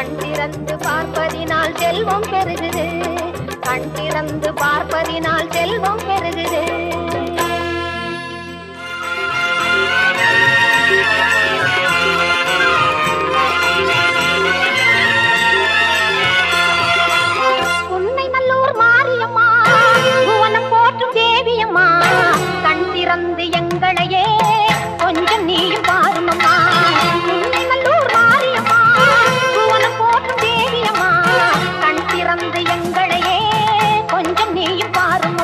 கண் திறந்து பார்ப்பதினால் செல்வம் பெருகுது, கண் திறந்து பார்ப்பதினால் செல்வம் பெருகுது. உன்னை நல்லூர் மாரியம்மா, புவனம் போற்றும் தேவியம்மா, கண் திறந்து எங்களையே கொஞ்சம் நீயும் பாருமம்மா. உன்னை நல்லூர் மாரியம்மா, புவனம் போற்றும் தேவியம்மா, கண் திறந்து எங்களையே கொஞ்சம் நீயும் பாருமம்மா.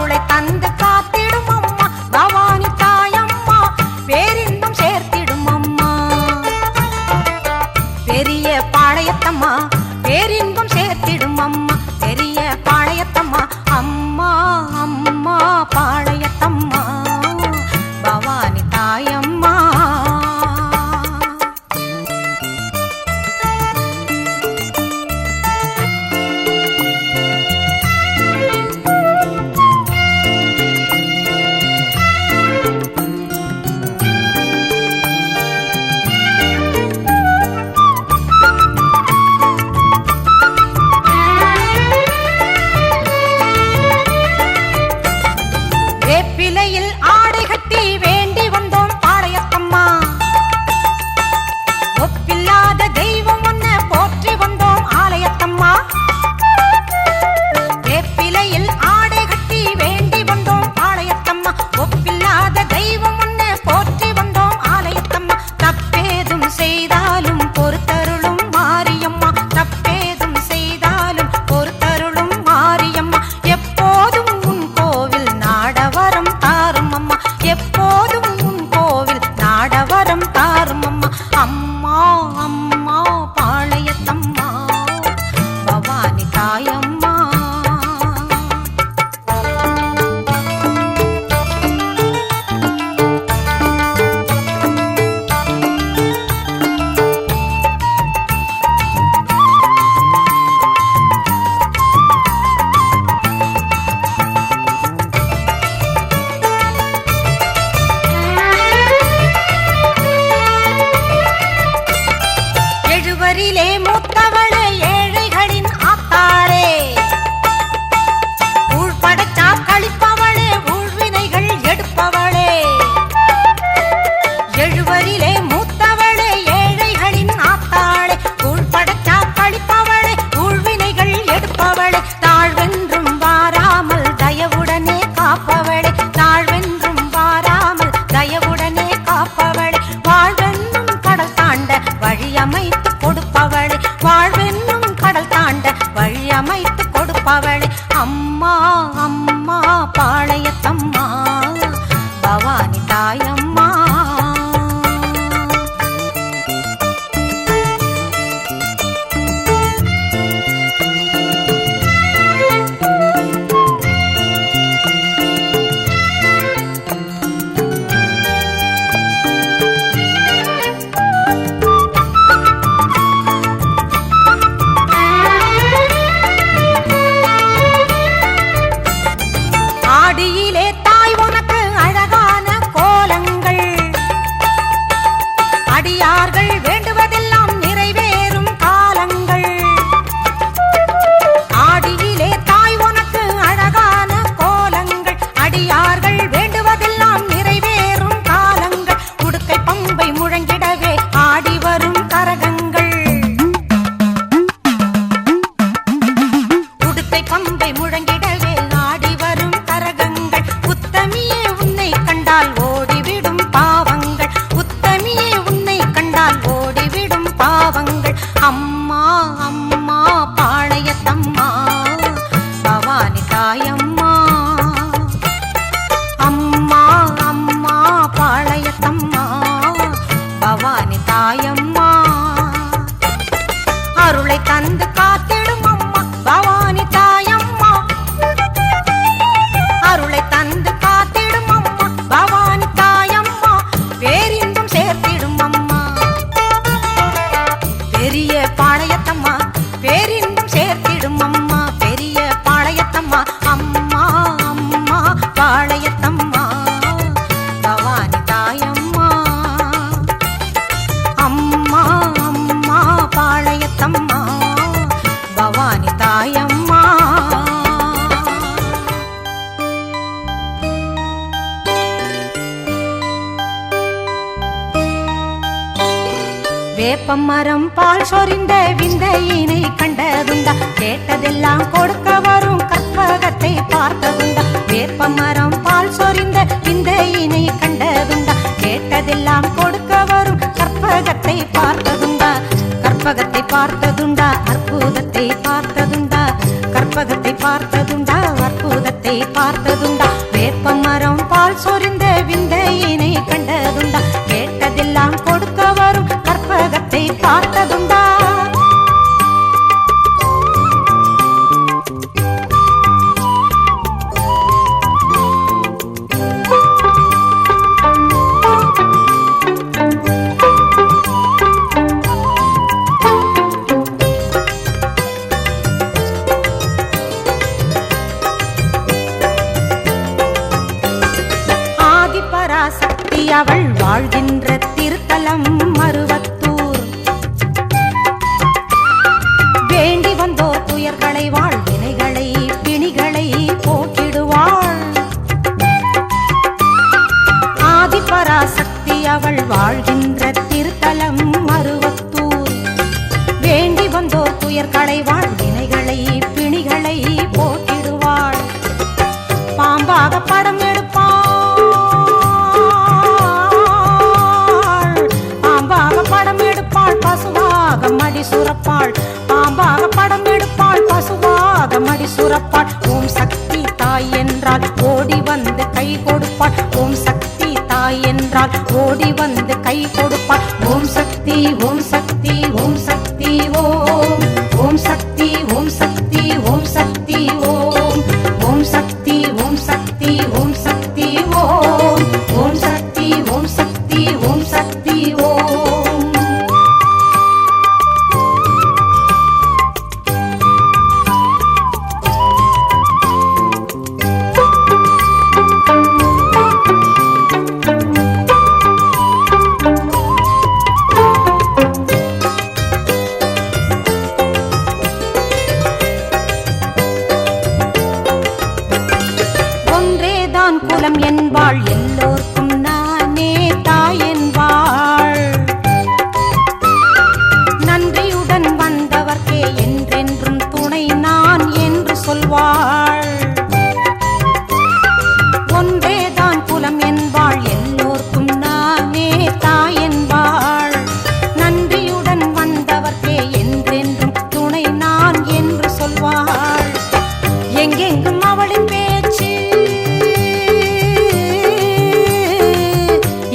அருளை தந்து காத்திடும் அம்மா பவானி தாயம்மா பேரின்பம் சேர்த்திடும் அம்மா பெரிய பாளையத்தம்மா பேரின்பம் சேர்த்திடும் அம்மா பெரிய பாளையத்தம்மா அம்மா அம்மா பாளையத்தம்மா பவானி தாயம்மா வேப்பிலையில் ஆடை கட்டி வேண்டி வந்தோம் பாளையத்தம்மா ஒப்பில்லாத தெய்வம் ஒன்ன போற்றி வந்தோம் ஆலயத்தம்மா வேப்பிலையில் ஆடை கட்டி வேண்டி வந்தோம் பாளையத்தம்மா ஒப்பில்லாத தெய்வம் ஒன்ன போற்றி வந்தோம் ஆலயத்தம்மா தப்பேதும் செய்தாலும் பொறுத்தருளும் மாரியம்மா தப்பேதும் செய்தாலும் பொறுத்தருளும் மாரியம்மா எப்போதும் உன் கோவில் நாடவரம் தாரும் அம்மா எப்போதும் உன் கோவில் நாடவரம் தாரும் அம்மா அம்மா அம்மா பாளையத்தம்மா பவானி தாயம்மா எழுவரிலே மூத்தவளே ஏழைகளின் ஆத்தாளே ஊழ் படைத்தா கழிப்பவளே ஊழ்வினைகள் எடுப்பவளே எழுவரிலே மூத்தவளே ஏழைகளின் ஆத்தாளே ஊழ் படைத்தா கழிப்பவளே ஊழ்வினைகள் எடுப்பவளே தாழ்வென்றும் வாராமல் தயவுடனே காப்பவளே தாழ்வென்றும் வாராமல் தயவுடனே காப்பவளே வாழ்வென்னும் கடல் தாண்ட வழியமைத்து கொடுப்பவளே வாழ்வென்னும் கடல் தாண்ட வழியமைத்து கொடுப்பவளே அம்மா அம்மா பாளையத்தம்மா பவானி தாயம்மா ஆடியிலே தாய் உனக்கு அழகான கோலங்கள் அடியார்கள் வேண்டுவதெல்லாம் நிறைவேறும் காலங்கள் ஆடியிலே தாய் உனக்கு அழகான கோலங்கள் அடியார்கள் வேண்டுவதெல்லாம் நிறைவேறும் காலங்கள் உடுக்கை பம்பை முழங்கிடவே ஆடி வரும் கரகங்கள் உடுக்கை பம்பை முழங்கிடவே ஆடி வரும் கரகங்கள் உத்தமியே உன்னை கண்டால் ஓடிவிடும் பாவங்கள் உத்தமியே உன்னை கண்டால் ஓடிவிடும் பாவங்கள் அம்மா அம்மா பாளையத்தம்மா பவானி தாயம்மா அம்மா அம்மா பாளையத்தம்மா பவானி தாயம்மா அருளை தந்து காத்திடும் அம்மா பவானி தாயம்மா அருளை தந்து காத்திடும் அம்மா பவானி தாயம்மா பேரின்பம் சேர்த்திடும் அம்மா பெரிய பாளையத்தம்மா பேரின்பம் சேர்த்திடும் அம்மா பெரிய பாளையத்தம்மா அம்மா அம்மா பாளையத்தம்மா பவானி தாயம்மா அம்மா அம்மா பாளையத்தம்மா பவானி தாயம்மா வேப்பமரம் பால் சொரிந்த விந்தையினை கண்டதுண்டா கேட்டதெல்லாம் கொடுக்க வரும் கற்பகத்தை பார்த்ததுண்டா வேப்பமரம் பால் சொரிந்த விந்தையினை கண்டதுண்டா கேட்டதெல்லாம் கொடுக்க வரும் கற்பகத்தை பார்த்ததுண்டா கற்பகத்தை பார்த்ததுண்டா அற்புதத்தை பார்த்ததுண்டா கற்பகத்தை பார்த்ததுண்டா அற்புதத்தை பார்த்ததுண்டா சக்தி அவள் வாழ்கின்ற திருத்தலம் மருவத்தூர். வேண்டி வந்தோர் துயர்களை வாழ்வினைகளை பிணிகளை போக்கிடுவாள். ஆதிபராசக்தி அவள் வாழ்கின்ற திருத்தலம் மருவத்தூர். வேண்டி வந்தோர் துயர்களை வாழ்வினைகளை பிணிகளை போக்கிடுவாள். பாம்பாக படம் எடுப்பாள், பாம்பாக படம் எடுப்பாள், பசுவாக மடி சுரப்பாள். பாம்பாக படம் எடுப்பாள், பசுவாக மடி சுரப்பாள். ஓம் சக்தி தாய் என்றால் ஓடி வந்து கை கொடுப்பாள். ஓம் சக்தி தாய் என்றால் ஓடி வந்து கை கொடுப்பாள். ஓம் சக்தி ஓம் சக்தி ஓம் சக்தி ஓம். ஓம் சக்தி ஓம் சக்தி ஓம் சக்தி ஓம். ஓம் சக்தி ஓம் சக்தி ஓம் சக்தி ஓம். ஓம் சக்தி ஓம் சக்தி ஓம் சக்தி ஓம். ஒன்றேதான் குலம் என்பாள், எல்லோர்க்கும் நானே தாய் என்பாள். நன்றியுடன் வந்தவர்க்கே என்றென்றும் துணை நான் என்று சொல்வாள். ஒன்றேதான் குலம் என்பாள், எல்லோர்க்கும் நானே தாய் என்பாள். நன்றியுடன் வந்தவர்க்கே என்றென்றும் துணை நான் என்று சொல்வாள். எங்கெங்கும் அவளின் பேச்சு,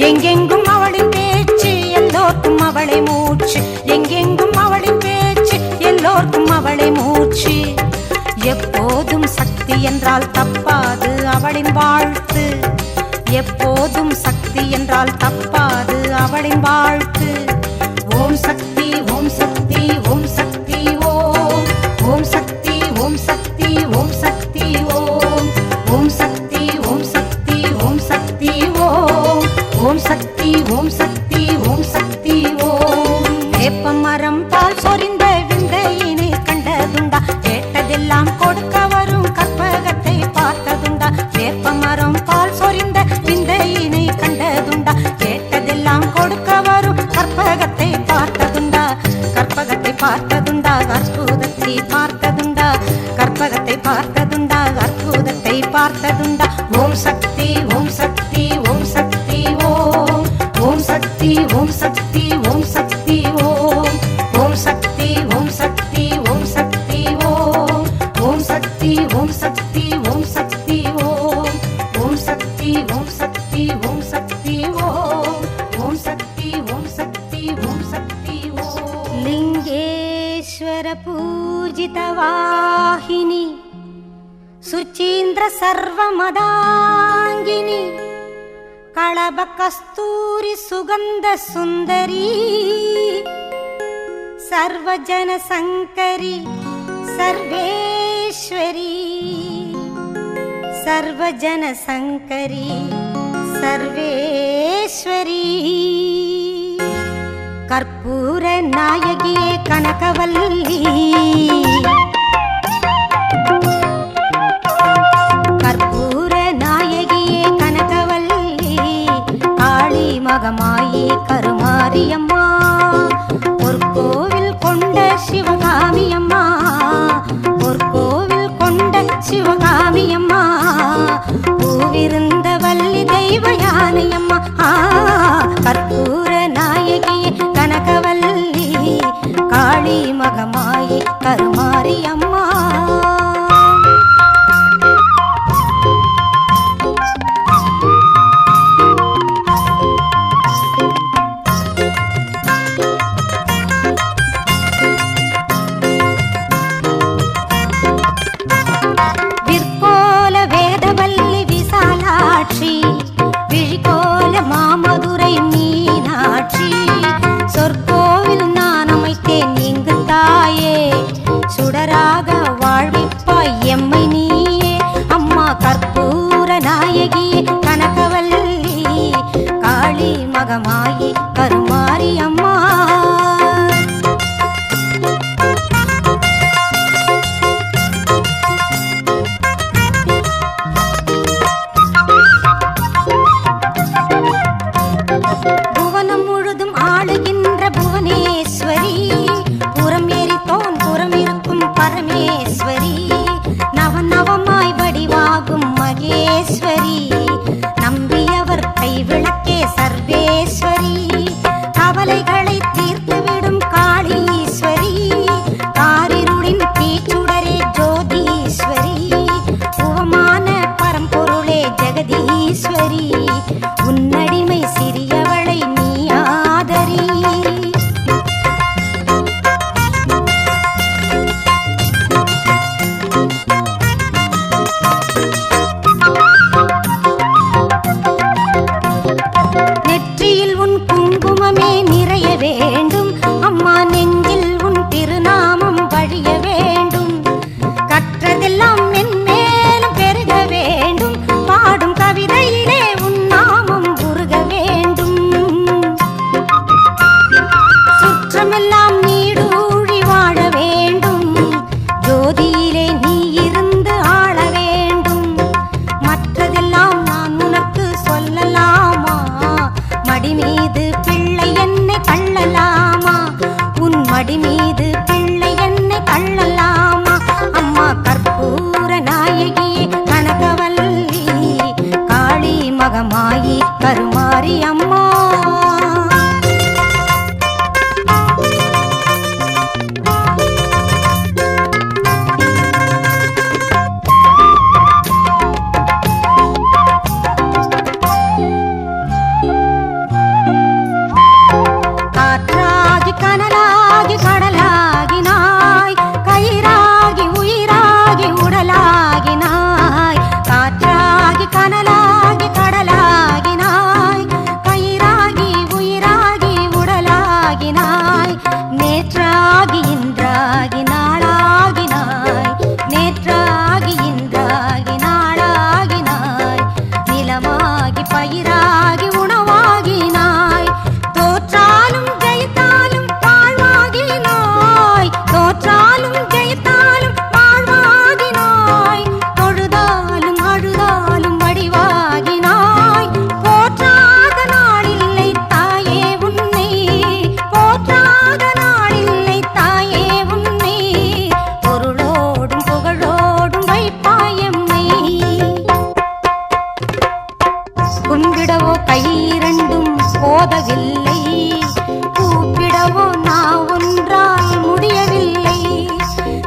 எங்கெங்கும் அவளின் பேச்சு, எல்லோர்க்கும் அவளை மூச்சு. எங்கெங்கும் அவளின் பேச்சு, எல்லோர்க்கும் அவளை மூச்சு. எப்போதும் சக்தி என்றால் தப்பாது அவளின் வாழ்த்து. எப்போதும் சக்தி என்றால் தப்பாது அவளின் வாழ்த்து. ஓம் சக்தி ஓம் சக்தி ஓம் சக்தி ஓம். ஓம் சக்தி ஓம் சக்தி ஓம் சக்தி ஓம். ஓம் சக்தி ஓம் சக்தி ஓம் சக்தி ஓம். ஓம் சக்தி ஓம் சக்தி ஓம் சக்தி ஓம். வேப்பமரம் பால் சொரிந்த விந்தையினை கண்டதுண்டா, கேட்டதெல்லாம் கொடுக்க வரும் கற்பகத்தை பார்த்ததுண்டா. வேப்பமரம் பால் சொரிந்த விந்தையினை கண்டதுண்டா, கேட்டதெல்லாம் கொடுக்க வரும் கற்பகத்தை பார்த்ததுண்டா. கற்பகத்தை பார்த்ததுண்டா, அற்புதத்தை பார்த்ததுண்டா. கற்பகத்தை பார்த்ததுண்டா, அற்புதத்தை பார்த்ததுண்டா. ஓம் சக்தி ஓம் சக்தி ஓம் சக்தி ஓம். ஓம் சக்தி ஓம் சக்தி ஓம் சக்தி ஓம். ஓம் சக்தி ஓம் சக்தி ஓம் சக்தி ஓம். ஓம் சக்தி ஓம் சக்தி ஓம் சக்தி ஓம். ஓம் சக்தி ஓம் சக்தி ஓம் சக்தி ஓம். ஓம் சக்தி ஓம் சக்தி ஓம் சக்தி ஓம். லிங்கேஸ்வர பூஜித வாஹினி சுச்சீந்திர சர்வமதாங்கினி களப கஸ்தூரி சுகந்த சுந்தரி சர்வஜன சங்கரி சர்வேஸ்வரி. சர்வஜன சங்கரி சர்வேஸ்வரி. கற்பூர நாயகியே கனகவல்லி, கற்பூர நாயகியே கனகவல்லி. காளி மகமாயி கருமாரியம்மா, ஒரு கோவில் கொண்ட சிவகாமியம்மா. ஒரு கோவில் கொண்ட சிவகாமியம்மா. பூவிருந்த வள்ளி தெய்வ யானையம்மா. கற்பூர நாயகியே கனகவல்லி, காளி மகமாயி கருமாரியம்மா. மகமாயி கருமாரி அம்மா. புவனம் முழுதும் ஆளுகின்ற புவனேஸ்வரி, புறம் ஏறித்தோன் புறம் இருக்கும் பரமேஸ்வரி, நவநவமாய் வடிவாகும் மகேஸ்வரி, நம்பியவர் கைவிளக்கே சர்வேஸ்வரி, கவலைகளை தீர்த்துவிடும் காளீஸ்வரி, காரிருளின் தீச்சுடரே ஜோதீஸ்வரி, உவமான பரம்பொருளே ஜெகதீஸ்வரி, உன்னடிமை சிறியவளை நீ ஆதரி. நெற்றியில் உன் குங்குமமே நிறைய வேண்டும் அம்மா, நெஞ்சில் உன் திருநாமம் வழிய வேண்டும், கற்றதெல்லாம் மென்மேலும் பெருக வேண்டும், பாடும் கவிதையிலே உன் நாமம் உருக வேண்டும், சுற்றமெல்லாம் நீடூழி வாழ வேண்டும், ஜோதியிலே நீ இருந்து ஆள வேண்டும், மற்றதெல்லாம் நான் உனக்கு சொல்லலாமா, மடி மீது பிள்ளை என்னை கள்ளலாமா, உன் மடி மீது பிள்ளை என்னை கள்ளலாமா, அம்மா கற்பூர நாயகியே கனகவல்லி, காளி மகமாயி கருமாரி அம்மா. காற்றாகி கனலாகி கடலாகினாய், கயிறாகி உயிராகி உடலாகினாய், காற்றாகி கனலாகி கடலாகினாய், கயிறாகி உயிராகி உடலாகினாய், நேற்றாகி இன்றாகி நாளாகினாய், நேற்றாகி இன்றாகி நாளாகினாய், நிலமாகி பயிராகி உணவாகினாய், தோற்றாலும் ஜெயித்தாலும் வாழ்வாகினாய், தோற்றாலும் ஜெயித்தாலும் வாழ்வாகினாய், தொழுதாலும் அழுதாலும் வடிவாகினாய், போற்றாத நாளில்லை தாயே உன்னை, போற்றாத நாளில்லை தாயே உன்னை, பொருளோடும் புகழோடும் வைப்பாயம்மை, கும்பிடவோ கை இரண்டும் போதவில்லை, கூப்பிடவோ நான் ஒன்றால் முடியவில்லை,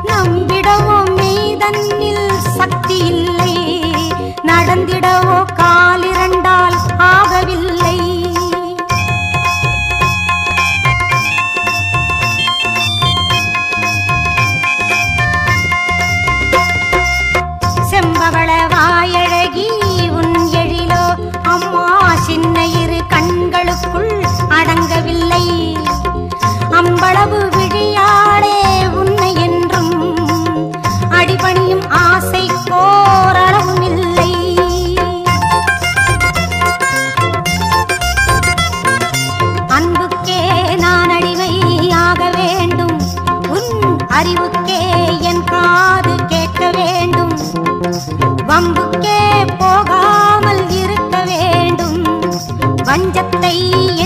நம்பிடவோ மெய்தன்னில் சக்தி இல்லை, நடந்திடவோ காலிரண்டால் ஆகவில்லை, செம்பவள வாயழகி உன் எழிலோ அம்மா, சின்ன இரு கண்களுக்குள் அடங்கவில்லை, அம்பளவு விழியாளே உன்னை என்றும் அடிபணியும் ஆசை கோரளவும் இல்லை, அன்புக்கே நான் அடிமையாக வேண்டும், உன் அறிவுக்கே என் காது கேட்க வேண்டும், வம்புக்கே போகாமல் இருக்க வேண்டும், வஞ்சத்தை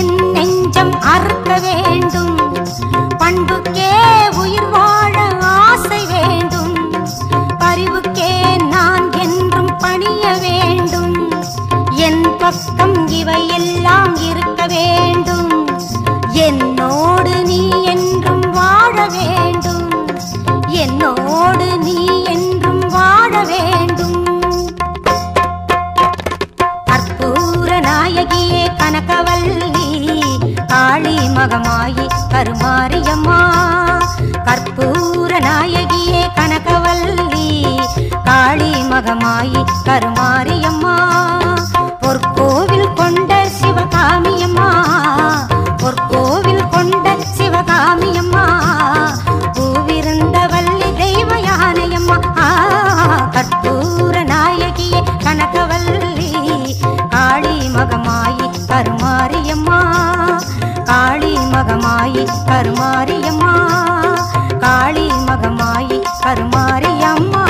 என் நெஞ்சம் அறுக்க வேண்டும், பண்புக்கே உயிர் வாழ ஆசை வேண்டும், பரிவுக்கே நான் என்றும் பணிய வேண்டும், என் பக்கம் இவையெல்லாம் இருக்க வேண்டும், என்னோடு நீ என்றும் வாழ வேண்டும், என்னோடு நீ என்றும் வாழ வேண்டும். கற்பூர நாயகியே கனகவல்லி, காளி மகமாயி கருமாரி அம்மா, கற்பூர நாயகியே கனகவல்லி, காளி மகமாயி கருமாரி அம்மா, பொற்கோவில் கொண்ட சிவகாமியம்மா, பொற்கோவில் கொண்ட சிவகாமியம்மா, பூவிருந்த வள்ளி தெய்வ யானையம்மா, கற்பூர நாயகியே கனகவல்லி, காளி மகமாயி கருமாரியம்மா. கருமாரியம்மா காளி மகமாயி கருமாரியம்மா.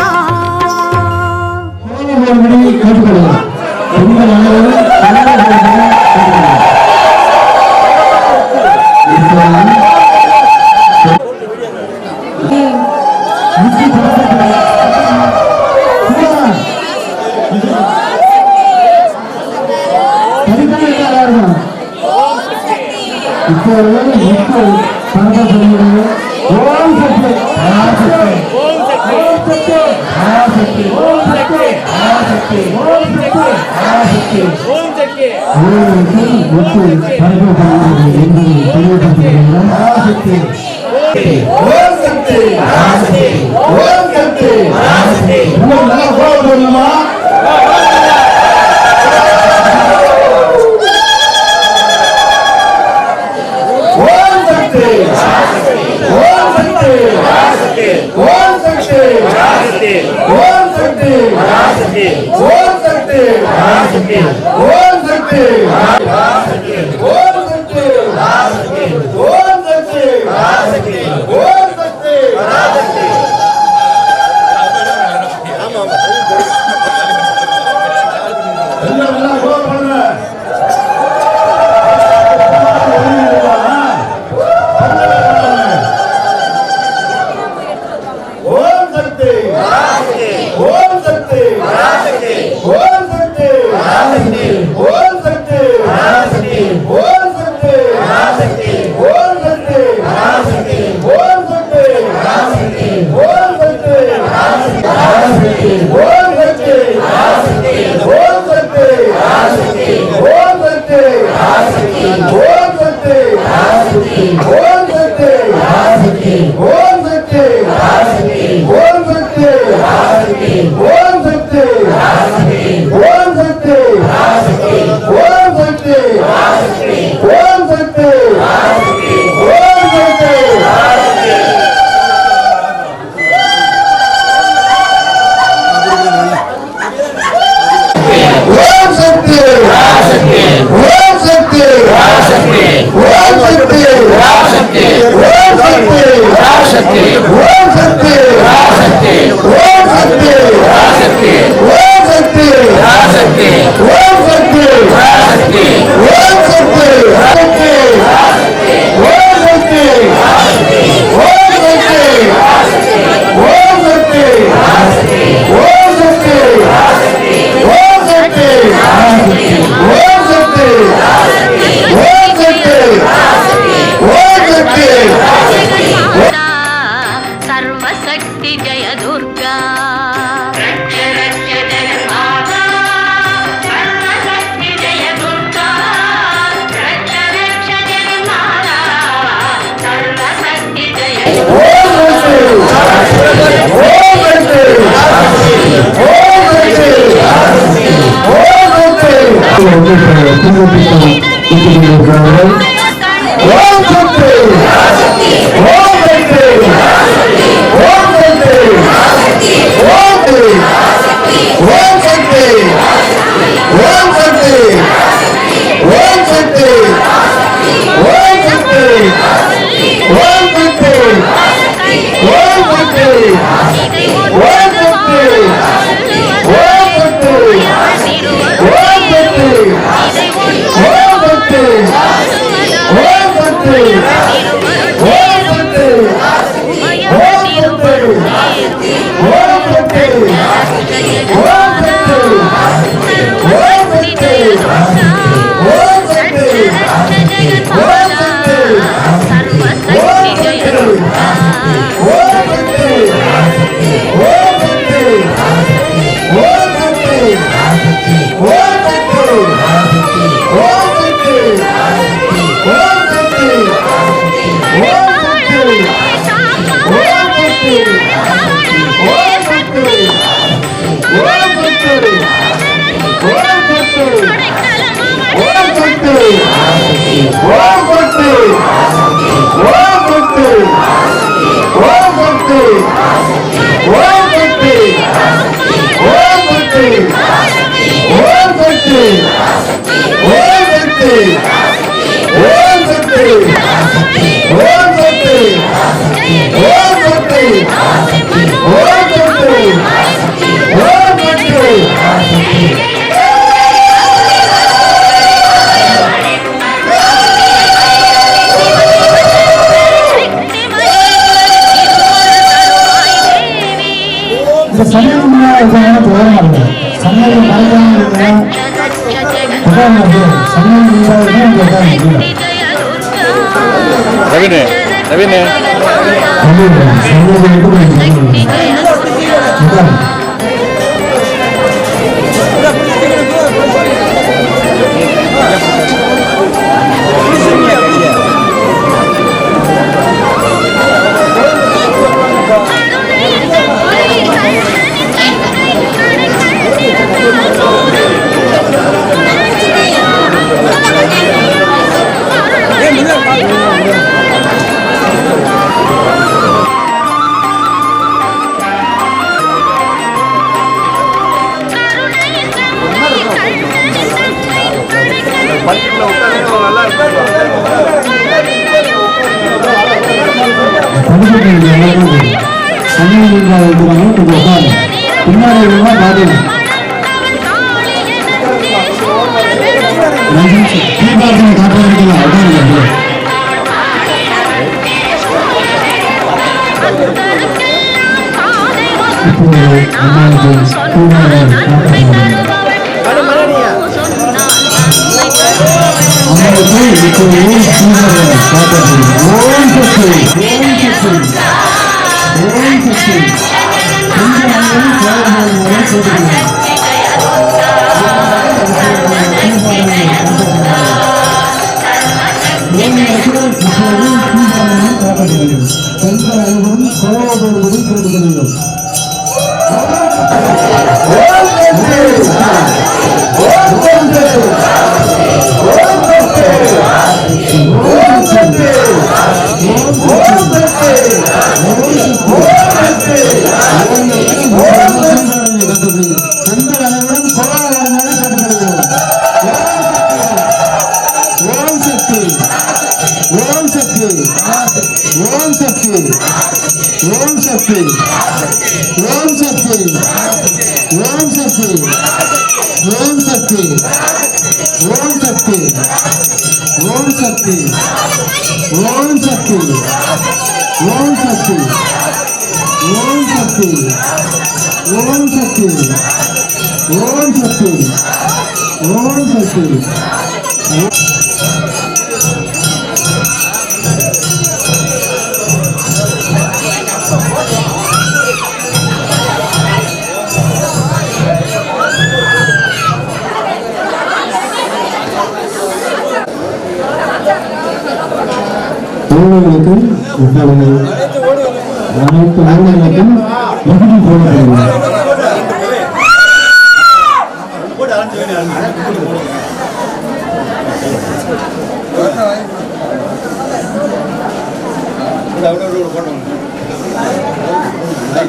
ஓம் ரவினு ரவினு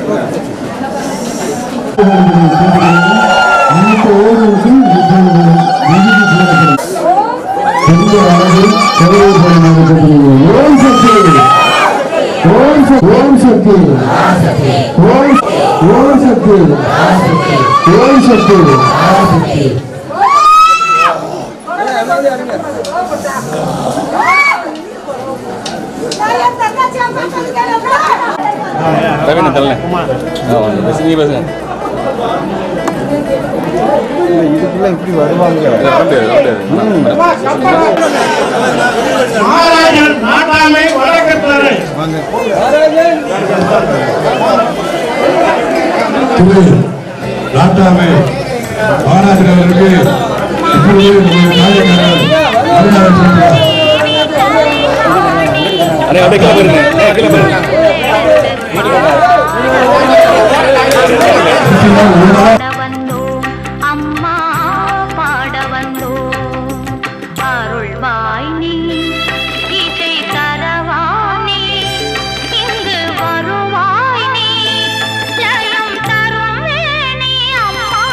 அனைத்து ஊழலுக்கும் விகுதி போடப்படுகிறது. அனைத்து ஊழலுக்கும் விகுதி போடப்படுகிறது. ஓம் சக்தி ஓம் சக்தி ஓம் சக்தி ஓம் சக்தி ஓம் சக்தி ரவின தரல நீ பேசுங்க. இதுக்குள்ள இப்படி வருவாங்க. நாட்டாமை மாநாட்டில் அவர்களுக்கு அம்மா பாட வந்தோம் அருள்வாய் நீ இசை தரவானே இங்கு வருவாய் நீ ஜயம் தரும் வேணி அம்மா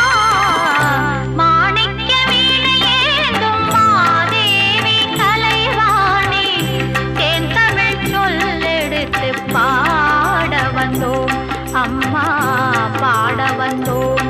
மாணிக்க வீணையேந்தும் மாதேவி கலைவாணி தேன் தமிழ் சொல்லெடுத்து பாட வந்தோம் அம்மா பாட வந்தோம்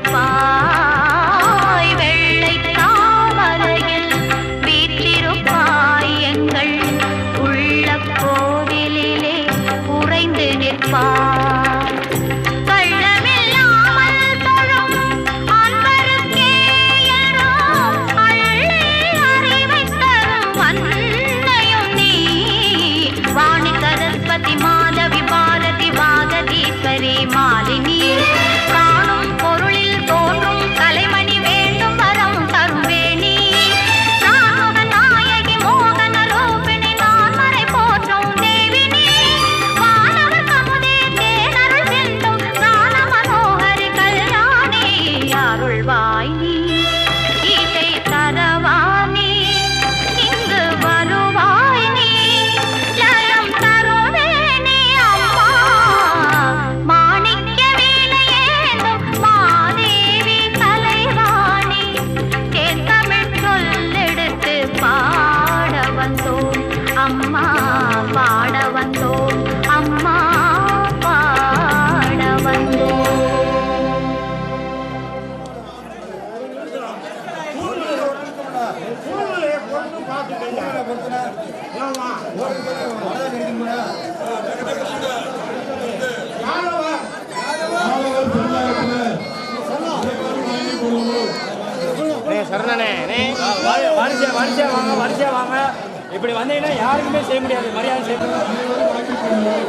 வீற்றிருப்பாய் வெள்ளை தாமரையில் வீற்றிருப்பாய் எங்கள் உள்ள கோவிலிலே உறைந்து நிற்பாய் கள்ளமில்லாமல் தொழும் அன்பருக்கே எல்லாம் அள்ளி அறிவைத் தரும் அன்னையும் நீ வாணி சரஸ்வதி மாதவி பாரதி வாகதீஸ்வரி மாலினி காணும் பொருளில் தோன்றும் கலைமணி வேண்டும் வரம் தரும் வேணி நாம நாயகி மோகன ரூபிணி நான் மறை போற்றும் தேவினி வானவர் கமுதே தேனருள் செல்லும் ஞான மனோகரி கல்யாணி அருள்வாய் நீ இசை தரவாணி இங்கு வருவாய் நீ ஜலம் தருவேனே அம்மா மாணிக்க வீணையேந்தும் மாதேவி கலைவாணி தேத்தமிழ் சொல்லெடுத்து பாட வந்தோம் அம்மா பாட வந்தோம் அம்மா பாட வந்தோம் வரிசையா வாங்க இப்படி வந்தீங்கன்னா யாருக்குமே செய்ய முடியாது மரியாதை செய்ய முடியாது